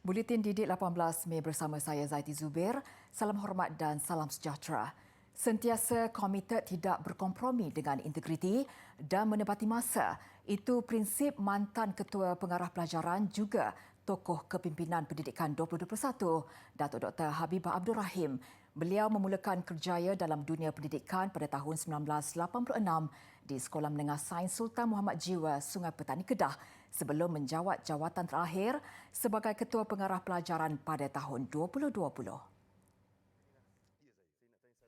Buletin Didik 18 Mei bersama saya Zaiti Zubir. Salam hormat dan salam sejahtera. Sentiasa komited tidak berkompromi dengan integriti dan menepati masa. Itu prinsip mantan Ketua Pengarah Pelajaran juga tokoh kepimpinan pendidikan 2021, Datuk Dr. Habibah Abdul Rahim. Beliau memulakan kerjaya dalam dunia pendidikan pada tahun 1986 di Sekolah Menengah Sains Sultan Muhammad Jiwa, Sungai Petani, Kedah sebelum menjawat jawatan terakhir sebagai Ketua Pengarah Pelajaran pada tahun 2020.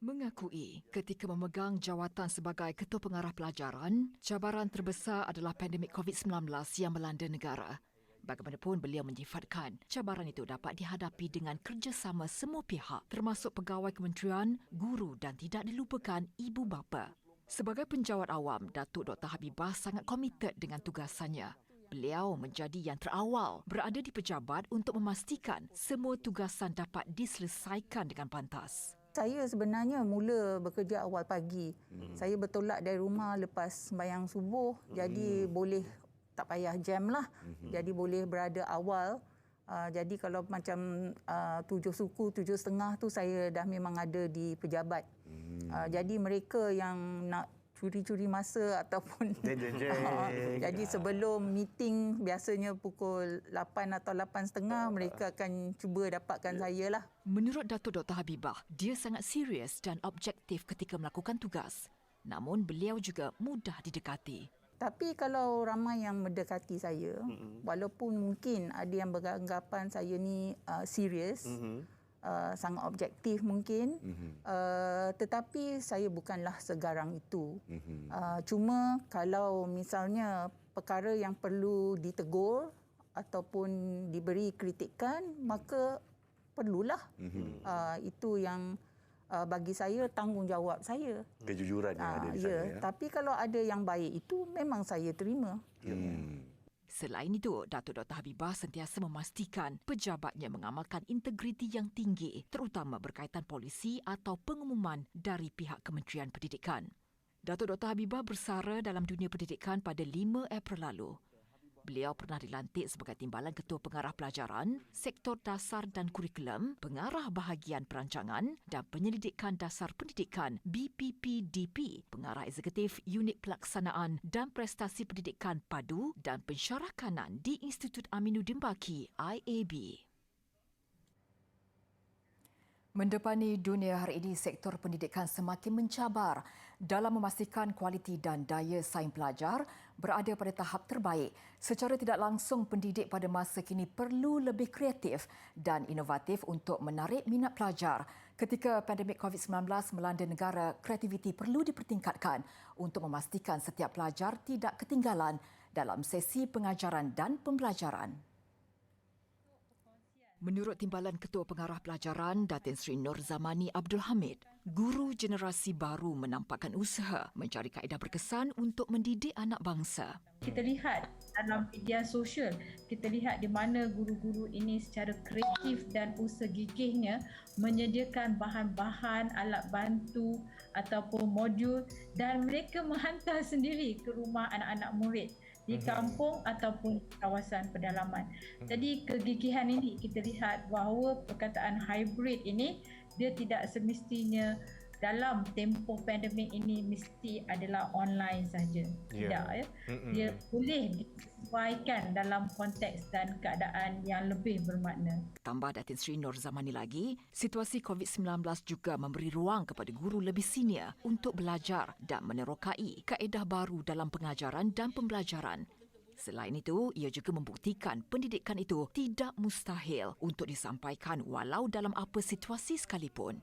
Mengakui ketika memegang jawatan sebagai Ketua Pengarah Pelajaran, cabaran terbesar adalah pandemik COVID-19 yang melanda negara. Bagaimanapun beliau menyifatkan, cabaran itu dapat dihadapi dengan kerjasama semua pihak, termasuk pegawai kementerian, guru dan tidak dilupakan ibu bapa. Sebagai penjawat awam, Datuk Dr. Habibah sangat komited dengan tugasannya. Beliau menjadi yang terawal berada di pejabat untuk memastikan semua tugasan dapat diselesaikan dengan pantas. Saya sebenarnya mula bekerja awal pagi. Saya bertolak dari rumah lepas sembahyang subuh. Jadi boleh tak payah jam lah. Jadi boleh berada awal. Jadi kalau macam 7 suku, 7.30 tu saya dah memang ada di pejabat. Jadi mereka yang nak curi-curi masa ataupun jadi sebelum meeting biasanya pukul 8 atau 8.30 mereka akan cuba dapatkan saya lah. Menurut Datuk Dr. Habibah, dia sangat serius dan objektif ketika melakukan tugas. Namun beliau juga mudah didekati. Tapi kalau ramai yang mendekati saya, walaupun mungkin ada yang beranggapan saya ni serius, sangat objektif mungkin, tetapi saya bukanlah segarang itu. Cuma kalau misalnya perkara yang perlu ditegur ataupun diberi kritikan, maka perlulah. Itu yang bagi saya tanggungjawab saya. Kejujuran yang ada di sana. Ya. Tapi kalau ada yang baik itu memang saya terima. Selain itu, Datuk Dr. Habibah sentiasa memastikan pejabatnya mengamalkan integriti yang tinggi, terutama berkaitan polisi atau pengumuman dari pihak Kementerian Pendidikan. Datuk Dr. Habibah bersara dalam dunia pendidikan pada 5 April lalu. Beliau pernah dilantik sebagai Timbalan Ketua Pengarah Pelajaran, Sektor Dasar dan Kurikulum, Pengarah Bahagian Perancangan dan Penyelidikan Dasar Pendidikan BPPDP, Pengarah Eksekutif Unit Pelaksanaan dan Prestasi Pendidikan Padu dan Pensyarakanan di Institut Aminuddin Baki IAB. Mendepani dunia hari ini, sektor pendidikan semakin mencabar dalam memastikan kualiti dan daya saing pelajar berada pada tahap terbaik. Secara tidak langsung, pendidik pada masa kini perlu lebih kreatif dan inovatif untuk menarik minat pelajar. Ketika pandemik COVID-19 melanda negara, kreativiti perlu dipertingkatkan untuk memastikan setiap pelajar tidak ketinggalan dalam sesi pengajaran dan pembelajaran. Menurut Timbalan Ketua Pengarah Pelajaran, Datin Sri Nur Zamani Abdul Hamid, guru generasi baru menampakkan usaha mencari kaedah berkesan untuk mendidik anak bangsa. Kita lihat dalam media sosial, kita lihat di mana guru-guru ini secara kreatif dan usaha gigihnya menyediakan bahan-bahan, alat bantu ataupun modul dan mereka menghantar sendiri ke rumah anak-anak murid di kampung ataupun kawasan pedalaman. Jadi kegigihan ini kita lihat bahawa perkataan hybrid ini dia tidak semestinya dalam tempoh pandemik ini mesti adalah online saja. Tidak ya. Dia boleh disesuaikan dalam konteks dan keadaan yang lebih bermakna. Tambah Datin Sri Nur Zamani lagi, situasi COVID-19 juga memberi ruang kepada guru lebih senior untuk belajar dan menerokai kaedah baru dalam pengajaran dan pembelajaran. Selain itu, ia juga membuktikan pendidikan itu tidak mustahil untuk disampaikan walau dalam apa situasi sekalipun.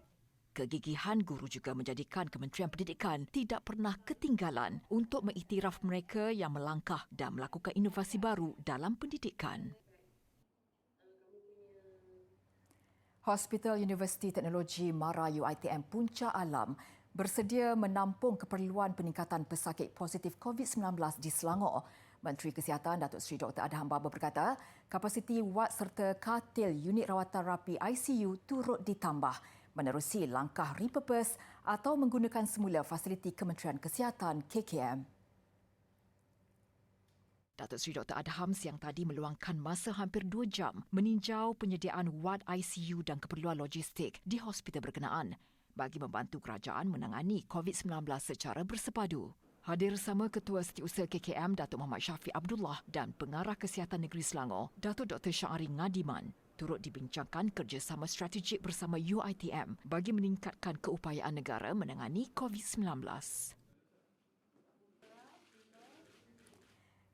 Kegigihan guru juga menjadikan Kementerian Pendidikan tidak pernah ketinggalan untuk mengiktiraf mereka yang melangkah dan melakukan inovasi baru dalam pendidikan. Hospital Universiti Teknologi MARA UiTM Puncak Alam bersedia menampung keperluan peningkatan pesakit positif COVID-19 di Selangor. Menteri Kesihatan Datuk Seri Dr. Adham Baba berkata, kapasiti wad serta katil unit rawatan rapi ICU turut ditambah menerusi langkah repurpose atau menggunakan semula fasiliti Kementerian Kesihatan KKM. Datuk Seri Dr. Adham siang tadi meluangkan masa hampir 2 jam meninjau penyediaan wad ICU dan keperluan logistik di hospital berkenaan bagi membantu kerajaan menangani COVID-19 secara bersepadu. Hadir bersama Ketua Setiausaha KKM Datuk Muhammad Syafiq Abdullah dan Pengarah Kesihatan Negeri Selangor Datuk Dr. Syahari Ngadiman turut dibincangkan kerjasama strategik bersama UiTM bagi meningkatkan keupayaan negara menangani COVID-19.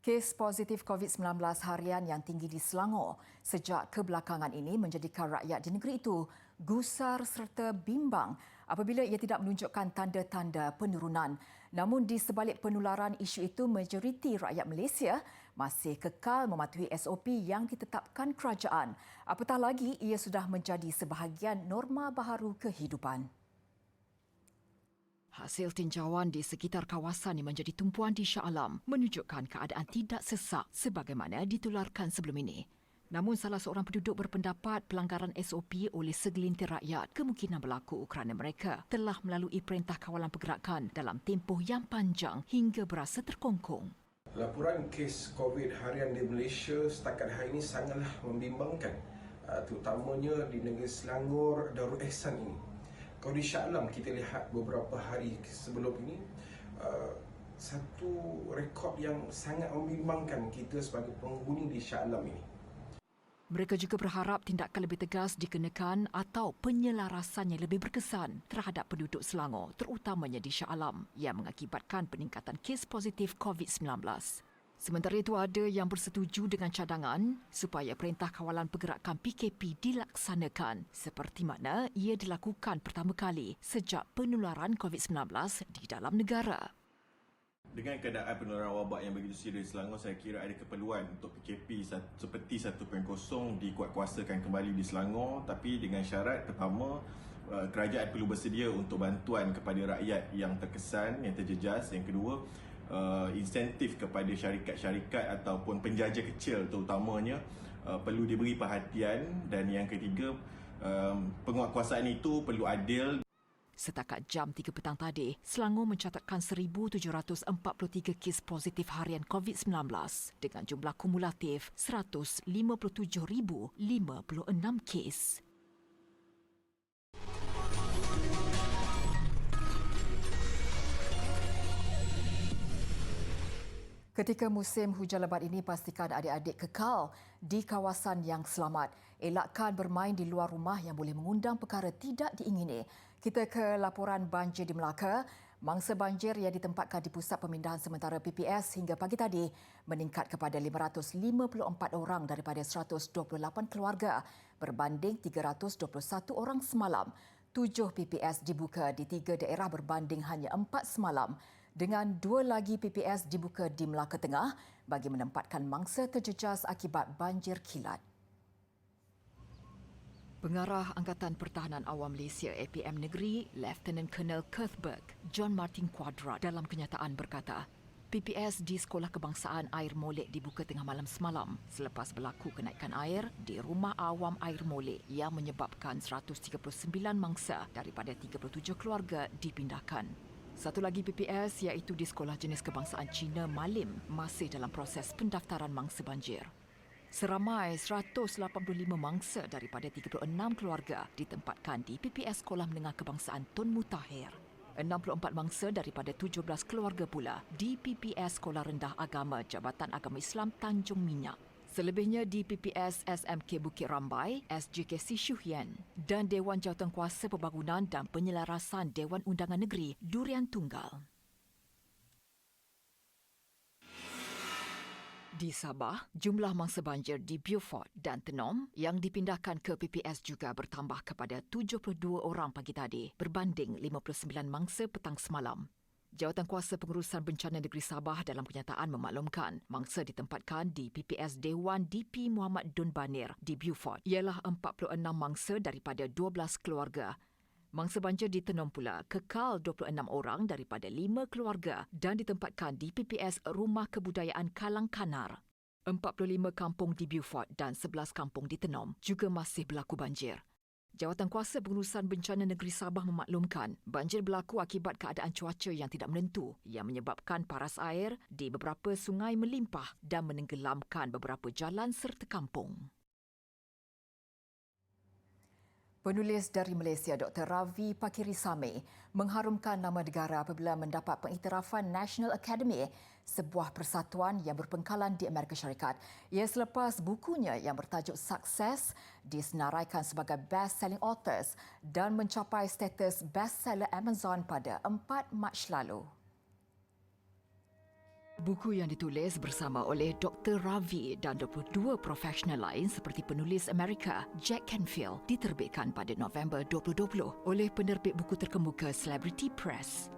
Kes positif COVID-19 harian yang tinggi di Selangor sejak kebelakangan ini menjadikan rakyat di negeri itu gusar serta bimbang apabila ia tidak menunjukkan tanda-tanda penurunan. Namun di sebalik penularan isu itu, majoriti rakyat Malaysia masih kekal mematuhi SOP yang ditetapkan kerajaan. Apatah lagi ia sudah menjadi sebahagian norma baharu kehidupan. Hasil tinjauan di sekitar kawasan yang menjadi tumpuan di Shah Alam menunjukkan keadaan tidak sesak sebagaimana ditularkan sebelum ini. Namun salah seorang penduduk berpendapat pelanggaran SOP oleh segelintir rakyat kemungkinan berlaku kerana mereka telah melalui perintah kawalan pergerakan dalam tempoh yang panjang hingga berasa terkongkong. Laporan kes COVID harian di Malaysia setakat hari ini sangatlah membimbangkan, terutamanya di negeri Selangor Darul Ehsan ini. Kalau di Shah Alam kita lihat beberapa hari sebelum ini, satu rekod yang sangat membimbangkan kita sebagai penghuni di Shah Alam ini. Mereka juga berharap tindakan lebih tegas dikenakan atau penyelarasan yang lebih berkesan terhadap penduduk Selangor, terutamanya di Shah Alam yang mengakibatkan peningkatan kes positif COVID-19. Sementara itu ada yang bersetuju dengan cadangan supaya Perintah Kawalan Pergerakan PKP dilaksanakan seperti mana ia dilakukan pertama kali sejak penularan COVID-19 di dalam negara. Dengan keadaan penularan wabak yang begitu serius di Selangor, saya kira ada keperluan untuk PKP seperti 1.0 dikuatkuasakan kembali di Selangor, tapi dengan syarat pertama, kerajaan perlu bersedia untuk bantuan kepada rakyat yang terkesan, yang terjejas. Yang kedua, insentif kepada syarikat-syarikat ataupun penjaja kecil terutamanya perlu diberi perhatian. Dan yang ketiga, penguatkuasaan itu perlu adil. Setakat jam 3 petang tadi, Selangor mencatatkan 1,743 kes positif harian COVID-19 dengan jumlah kumulatif 157,056 kes. Ketika musim hujan lebat ini, pastikan adik-adik kekal di kawasan yang selamat. Elakkan bermain di luar rumah yang boleh mengundang perkara tidak diingini. Kita ke laporan banjir di Melaka. Mangsa banjir yang ditempatkan di Pusat Pemindahan Sementara PPS hingga pagi tadi meningkat kepada 554 orang daripada 128 keluarga berbanding 321 orang semalam. 7 PPS dibuka di 3 daerah berbanding hanya 4 semalam, dengan 2 lagi PPS dibuka di Melaka Tengah bagi menempatkan mangsa terjejas akibat banjir kilat. Pengarah Angkatan Pertahanan Awam Malaysia APM Negeri, Lieutenant Colonel Cuthbert John Martin Quadra dalam kenyataan berkata, PPS di Sekolah Kebangsaan Air Molek dibuka tengah malam semalam selepas berlaku kenaikan air di Rumah Awam Air Molek yang menyebabkan 139 mangsa daripada 37 keluarga dipindahkan. Satu lagi PPS iaitu di Sekolah Jenis Kebangsaan Cina Malim masih dalam proses pendaftaran mangsa banjir. Seramai 185 mangsa daripada 36 keluarga ditempatkan di PPS Sekolah Menengah Kebangsaan Tun Mutahir. 64 mangsa daripada 17 keluarga pula di PPS Sekolah Rendah Agama Jabatan Agama Islam Tanjung Minyak. Selebihnya di PPS SMK Bukit Rambai, SJKC Syuhian dan Dewan Jawatankuasa Pembangunan dan Penyelarasan Dewan Undangan Negeri Durian Tunggal. Di Sabah, jumlah mangsa banjir di Beaufort dan Tenom yang dipindahkan ke PPS juga bertambah kepada 72 orang pagi tadi berbanding 59 mangsa petang semalam. Jawatankuasa Pengurusan Bencana Negeri Sabah dalam kenyataan memaklumkan mangsa ditempatkan di PPS Dewan DP Muhammad Dun Banir di Beaufort ialah 46 mangsa daripada 12 keluarga. Mangsa banjir di Tenom pula kekal 26 orang daripada 5 keluarga dan ditempatkan di PPS Rumah Kebudayaan Kalang Kanar. 45 kampung di Beaufort dan 11 kampung di Tenom juga masih berlaku banjir. Jawatankuasa Pengurusan Bencana Negeri Sabah memaklumkan banjir berlaku akibat keadaan cuaca yang tidak menentu yang menyebabkan paras air di beberapa sungai melimpah dan menenggelamkan beberapa jalan serta kampung. Penulis dari Malaysia Dr. Ravi Pakirisamy mengharumkan nama negara apabila mendapat pengiktirafan National Academy, sebuah persatuan yang berpengkalan di Amerika Syarikat. Ia selepas bukunya yang bertajuk Success disenaraikan sebagai best-selling authors dan mencapai status bestseller Amazon pada 4 Mac lalu. Buku yang ditulis bersama oleh Dr. Ravi dan 22 profesional lain seperti penulis Amerika Jack Canfield diterbitkan pada November 2020 oleh penerbit buku terkemuka Celebrity Press.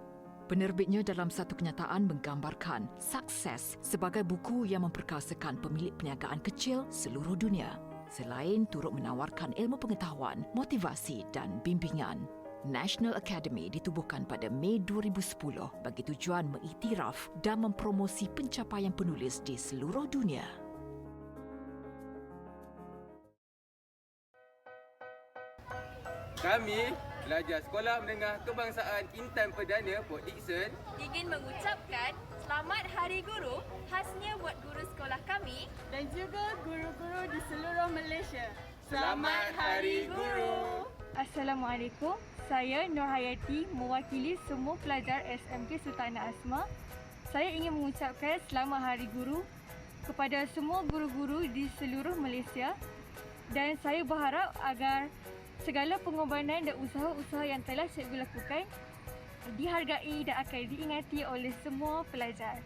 Penerbitnya dalam satu kenyataan menggambarkan sukses sebagai buku yang memperkasakan pemilik perniagaan kecil seluruh dunia, selain turut menawarkan ilmu pengetahuan, motivasi dan bimbingan. National Academy ditubuhkan pada Mei 2010 bagi tujuan mengiktiraf dan mempromosi pencapaian penulis di seluruh dunia. Kami, pelajar Sekolah Menengah Kebangsaan Intan Perdana Port Dickson, ingin mengucapkan Selamat Hari Guru khasnya buat guru sekolah kami dan juga guru-guru di seluruh Malaysia. Selamat Hari Guru. Assalamualaikum, saya Nur Hayati mewakili semua pelajar SMK Sultanah Asma. Saya ingin mengucapkan Selamat Hari Guru kepada semua guru-guru di seluruh Malaysia dan saya berharap agar segala pengorbanan dan usaha-usaha yang telah cikgu lakukan dihargai dan akan diingati oleh semua pelajar.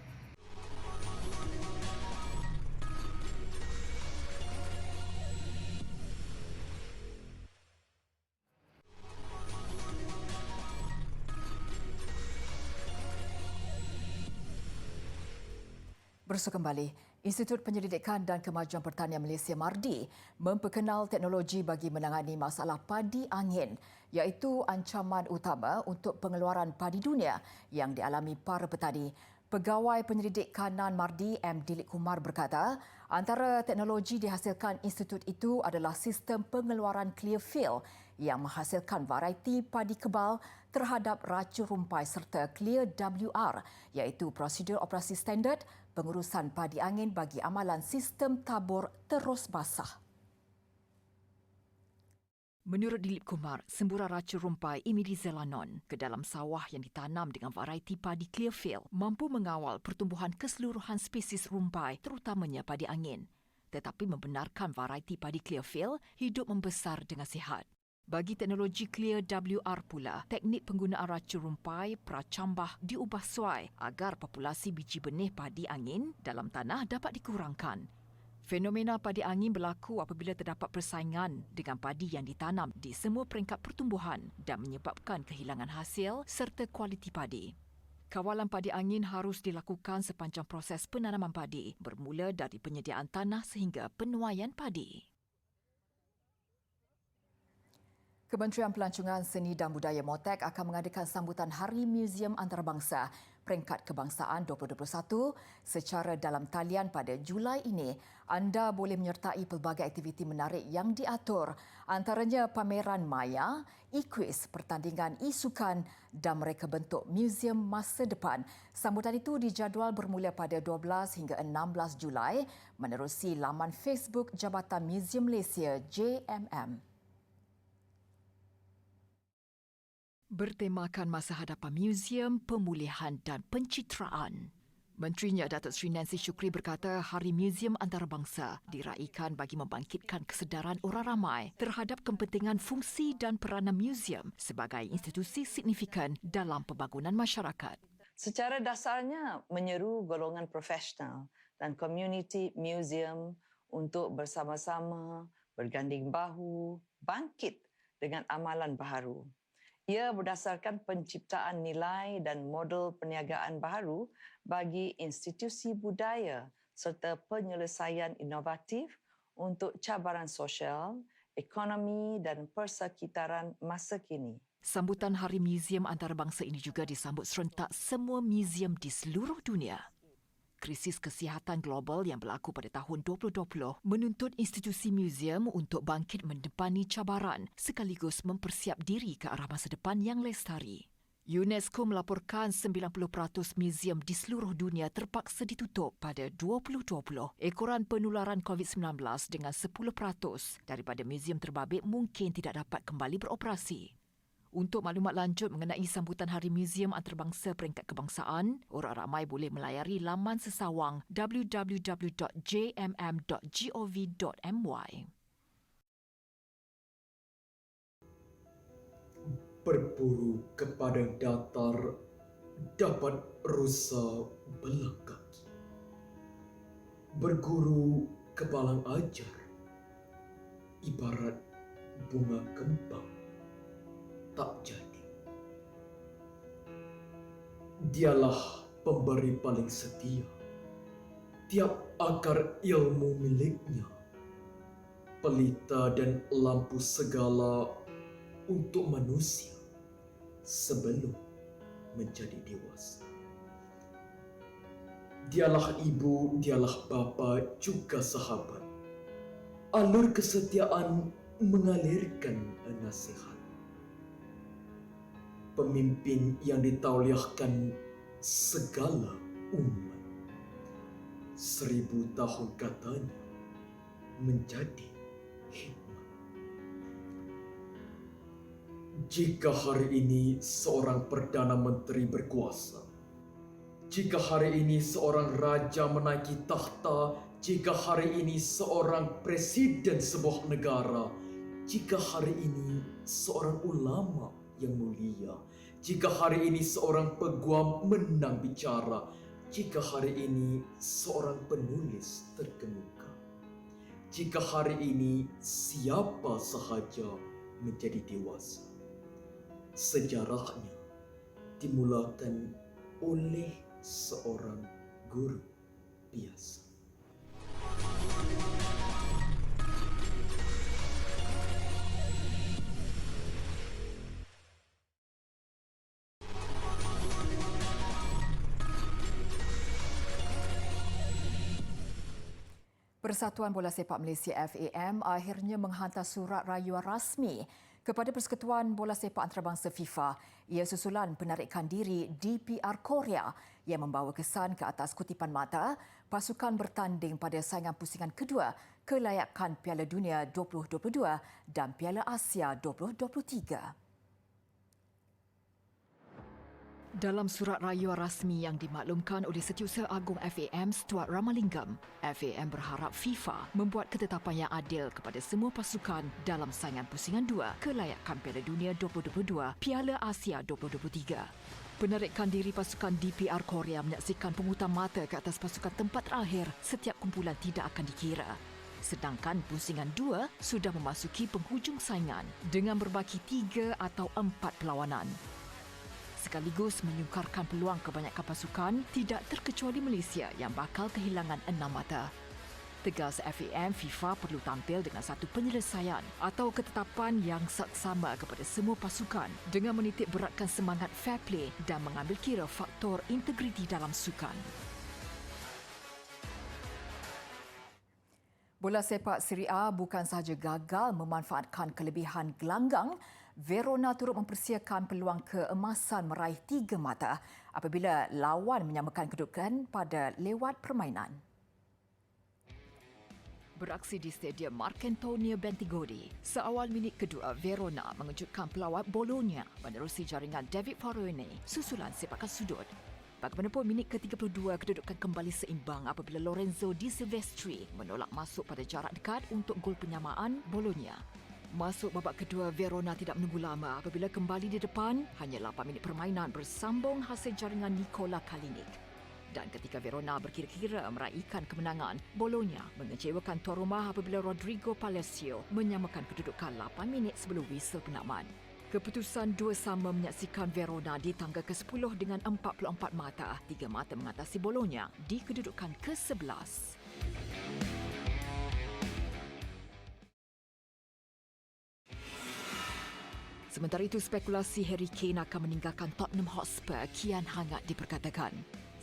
Bersua kembali, Institut Penyelidikan dan Kemajuan Pertanian Malaysia MARDI memperkenal teknologi bagi menangani masalah padi angin, iaitu ancaman utama untuk pengeluaran padi dunia yang dialami para petani. Pegawai Penyelidik Kanan MARDI M. Dilip Kumar berkata, antara teknologi dihasilkan institut itu adalah sistem pengeluaran Clearfield yang menghasilkan varieti padi kebal terhadap racun rumpai serta Clear WR, iaitu prosedur operasi standard pengurusan padi angin bagi amalan sistem tabur terus basah. Menurut Dilip Kumar, semburan racun rumpai imidazolanon ke dalam sawah yang ditanam dengan varieti padi Clearfield mampu mengawal pertumbuhan keseluruhan spesies rumpai terutamanya padi angin. Tetapi membenarkan varieti padi Clearfield hidup membesar dengan sihat. Bagi teknologi Clear WR pula, teknik penggunaan racun rumpai pracambah diubah suai agar populasi biji benih padi angin dalam tanah dapat dikurangkan. Fenomena padi angin berlaku apabila terdapat persaingan dengan padi yang ditanam di semua peringkat pertumbuhan dan menyebabkan kehilangan hasil serta kualiti padi. Kawalan padi angin harus dilakukan sepanjang proses penanaman padi, bermula dari penyediaan tanah sehingga penuaian padi. Kementerian Pelancongan Seni dan Budaya MOTEK akan mengadakan sambutan Hari Muzium Antarabangsa Peringkat Kebangsaan 2021 secara dalam talian pada Julai ini. Anda boleh menyertai pelbagai aktiviti menarik yang diatur, antaranya pameran maya, e-quiz, pertandingan e-sukan dan mereka bentuk muzium masa depan. Sambutan itu dijadual bermula pada 12 hingga 16 Julai menerusi laman Facebook Jabatan Muzium Malaysia JMM. Bertemakan masa hadapan muzium, pemulihan dan pencitraan. Menterinya Datuk Seri Nancy Shukri berkata Hari Muzium Antarabangsa diraikan bagi membangkitkan kesedaran orang ramai terhadap kepentingan fungsi dan peranan muzium sebagai institusi signifikan dalam pembangunan masyarakat. Secara dasarnya menyeru golongan profesional dan komuniti muzium untuk bersama-sama berganding bahu bangkit dengan amalan baharu. Ia berdasarkan penciptaan nilai dan model perniagaan baharu bagi institusi budaya serta penyelesaian inovatif untuk cabaran sosial, ekonomi dan persekitaran masa kini. Sambutan Hari Muzium Antarabangsa ini juga disambut serentak semua muzium di seluruh dunia. krisis kesihatan global yang berlaku pada tahun 2020 menuntut institusi muzium untuk bangkit mendepani cabaran sekaligus mempersiap diri ke arah masa depan yang lestari. UNESCO melaporkan 90% muzium di seluruh dunia terpaksa ditutup pada 2020. Ekoran penularan COVID-19 dengan 10% daripada muzium terbabit mungkin tidak dapat kembali beroperasi. Untuk maklumat lanjut mengenai sambutan Hari Muzium Antarabangsa Peringkat Kebangsaan, orang ramai boleh melayari laman sesawang www.jmm.gov.my. Berburu ke padang datar dapat rusa belah kaki. Berguru ke balang ajar ibarat bunga kembang tak jadi. Dialah pemberi paling setia. Tiap akar ilmu miliknya, pelita dan lampu segala untuk manusia sebelum menjadi dewasa. Dialah ibu, dialah bapa, juga sahabat. Alur kesetiaan mengalirkan nasihat. Pemimpin yang ditauliahkan segala umat. 1000 tahun katanya menjadi hikmat. Jika hari ini seorang Perdana Menteri berkuasa, jika hari ini seorang raja menaiki takhta, jika hari ini seorang presiden sebuah negara, jika hari ini seorang ulama yang mulia, jika hari ini seorang peguam menang bicara, jika hari ini seorang penulis terkemuka, jika hari ini siapa sahaja menjadi dewasa, sejarahnya dimulakan oleh seorang guru biasa. Persatuan Bola Sepak Malaysia FAM akhirnya menghantar surat rayuan rasmi kepada Persekutuan Bola Sepak Antarabangsa FIFA. Ia susulan penarikan diri DPR Korea yang membawa kesan ke atas kutipan mata pasukan bertanding pada saingan pusingan kedua kelayakan Piala Dunia 2022 dan Piala Asia 2023. Dalam surat rayuan rasmi yang dimaklumkan oleh Setiausaha Agung FAM Stuart Ramalingam, FAM berharap FIFA membuat ketetapan yang adil kepada semua pasukan dalam saingan pusingan 2 kelayakan Piala Dunia 2022, Piala Asia 2023. Penarikan diri pasukan DPR Korea menyaksikan pengutan mata ke atas pasukan tempat terakhir setiap kumpulan tidak akan dikira. Sedangkan pusingan 2 sudah memasuki penghujung saingan dengan berbaki 3 atau 4 perlawanan. Sekaligus menyukarkan peluang kebanyakan pasukan tidak terkecuali Malaysia yang bakal kehilangan 6 mata. Tegas FAM, FIFA perlu tampil dengan satu penyelesaian atau ketetapan yang saksama kepada semua pasukan dengan menitik beratkan semangat fair play dan mengambil kira faktor integriti dalam sukan. Bola sepak Serie A bukan sahaja gagal memanfaatkan kelebihan gelanggang, Verona turut mempersiakan peluang keemasan meraih 3 mata apabila lawan menyamakan kedudukan pada lewat permainan. Beraksi di Stadium Marcantonio Bentigodi, seawal minit kedua Verona mengejutkan pelawat Bologna menerusi jaringan David Farone susulan sepakan sudut. Bagaimanapun minit ke-32 kedudukan kembali seimbang apabila Lorenzo Di Silvestri menolak masuk pada jarak dekat untuk gol penyamaan Bologna. Masuk babak kedua, Verona tidak menunggu lama apabila kembali di depan hanya 8 minit permainan bersambung hasil jaringan Nikola Kalinic. Dan ketika Verona berkira-kira meraihkan kemenangan, Bologna mengecewakan tuan rumah apabila Rodrigo Palacio menyamakan kedudukan 8 minit sebelum whistle penaman. Keputusan 2-2 menyaksikan Verona di tangga ke-10 dengan 44 mata, 3 mata mengatasi Bologna di kedudukan ke-11. Sementara itu, spekulasi Harry Kane akan meninggalkan Tottenham Hotspur kian hangat diperkatakan.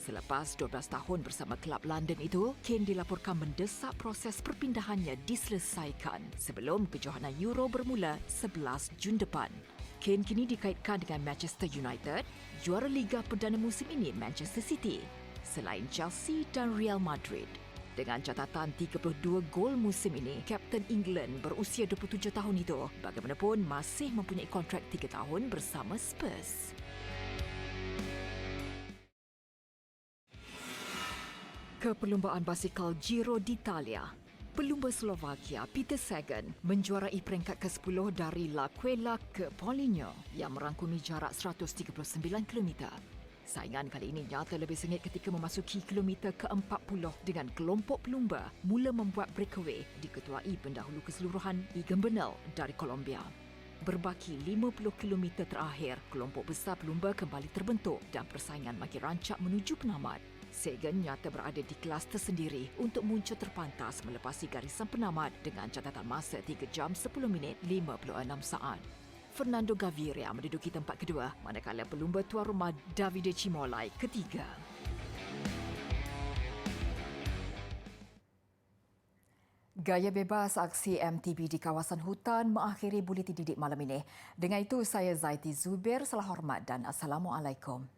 Selepas 12 tahun bersama klub London itu, Kane dilaporkan mendesak proses perpindahannya diselesaikan sebelum kejohanan Euro bermula 11 Jun depan. Kane kini dikaitkan dengan Manchester United, juara Liga Perdana musim ini Manchester City, selain Chelsea dan Real Madrid. Dengan catatan 32 gol musim ini, Kapten England berusia 27 tahun itu bagaimanapun masih mempunyai kontrak 3 tahun bersama Spurs. Ke perlumbaan basikal Giro d'Italia. Pelumba Slovakia Peter Sagan menjuarai peringkat ke-10 dari L'Aquila ke Poligno yang merangkumi jarak 139 km. Saingan kali ini nyata lebih sengit ketika memasuki kilometer ke-40 dengan kelompok pelumba mula membuat breakaway diketuai pendahulu keseluruhan Egan Bernal dari Colombia. Berbaki 50 km terakhir, kelompok besar pelumba kembali terbentuk dan persaingan makin rancak menuju penamat. Sagan nyata berada di kelas tersendiri untuk muncul terpantas melepasi garisan penamat dengan catatan masa 3 jam 10 minit 56 saat. Fernando Gaviria menduduki tempat kedua, manakala pelumba tuan rumah Davide Cimolai ketiga. Gaya bebas aksi MTB di kawasan hutan mengakhiri Buletin Didik malam ini. Dengan itu, saya Zaiti Zubir, salam hormat dan Assalamualaikum.